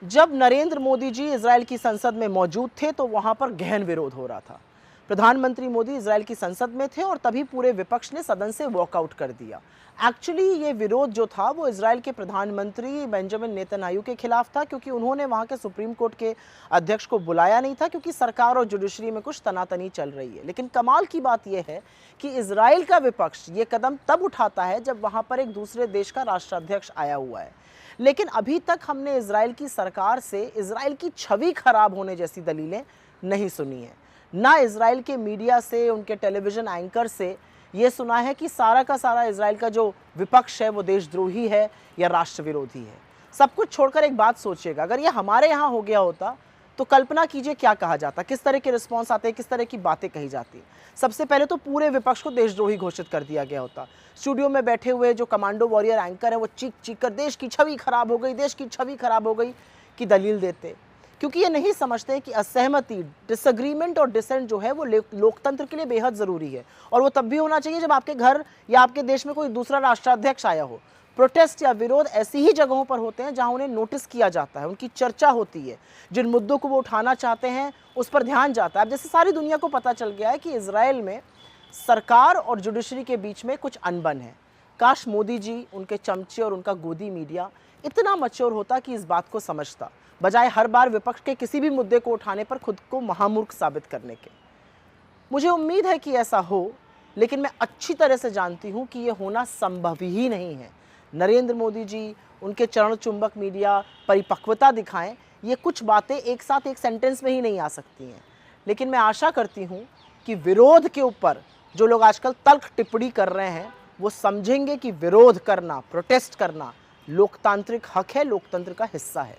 जब नरेंद्र मोदी जी इजराइल की संसद में मौजूद थे तो वहां पर गहन विरोध हो रहा था। प्रधानमंत्री मोदी इजराइल की संसद में थे और तभी पूरे विपक्ष ने सदन से वॉकआउट कर दिया। एक्चुअली ये विरोध जो था वो इजराइल के प्रधानमंत्री बेंजामिन नेतन्याहू के खिलाफ था, क्योंकि उन्होंने वहां के सुप्रीम कोर्ट के अध्यक्ष को बुलाया नहीं था, क्योंकि सरकार और जुडिशरी में कुछ तनातनी चल रही है। लेकिन कमाल की बात यह है कि इजराइल का विपक्ष ये कदम तब उठाता है जब वहां पर एक दूसरे देश का राष्ट्राध्यक्ष आया हुआ है। लेकिन अभी तक हमने इजराइल की सरकार से इजराइल की छवि खराब होने जैसी दलीलें नहीं सुनी है। ना इजराइल के मीडिया से, उनके टेलीविजन एंकर से ये सुना है कि सारा का सारा इजराइल का जो विपक्ष है वो देशद्रोही है या राष्ट्र विरोधी है। सब कुछ छोड़कर एक बात सोचिएगा, अगर ये हमारे यहाँ हो गया होता तो कल्पना कीजिए क्या कहा जाता, किस तरह के रिस्पॉन्स आते, किस तरह की बातें कही जाती। सबसे पहले तो पूरे विपक्ष को देशद्रोही घोषित कर दिया गया होता। स्टूडियो में बैठे हुए जो कमांडो वॉरियर एंकर है वो चीख चीख कर देश की छवि खराब हो गई, देश की छवि खराब हो गई की दलील देते, क्योंकि ये नहीं समझते कि असहमति, डिसएग्रीमेंट और डिसेंट जो है वो लोकतंत्र के लिए बेहद ज़रूरी है। और वो तब भी होना चाहिए जब आपके घर या आपके देश में कोई दूसरा राष्ट्राध्यक्ष आया हो। प्रोटेस्ट या विरोध ऐसी ही जगहों पर होते हैं जहां उन्हें नोटिस किया जाता है, उनकी चर्चा होती है, जिन मुद्दों को वो उठाना चाहते हैं उस पर ध्यान जाता है। अब जैसे सारी दुनिया को पता चल गया है कि इजराइल में सरकार और जुडिशरी के बीच में कुछ अनबन है। काश मोदी जी, उनके चमचे और उनका गोदी मीडिया इतना मैच्योर होता कि इस बात को समझता, बजाय हर बार विपक्ष के किसी भी मुद्दे को उठाने पर खुद को महामूर्ख साबित करने के। मुझे उम्मीद है कि ऐसा हो, लेकिन मैं अच्छी तरह से जानती हूं कि यह होना संभव ही नहीं है। नरेंद्र मोदी जी, उनके चरण चुंबक मीडिया परिपक्वता दिखाएं, ये कुछ बातें एक साथ एक सेंटेंस में ही नहीं आ सकती हैं। लेकिन मैं आशा करती हूं कि विरोध के ऊपर जो लोग आजकल तल्ख टिप्पणी कर रहे हैं वो समझेंगे कि विरोध करना, प्रोटेस्ट करना लोकतांत्रिक हक है, लोकतंत्र का हिस्सा है।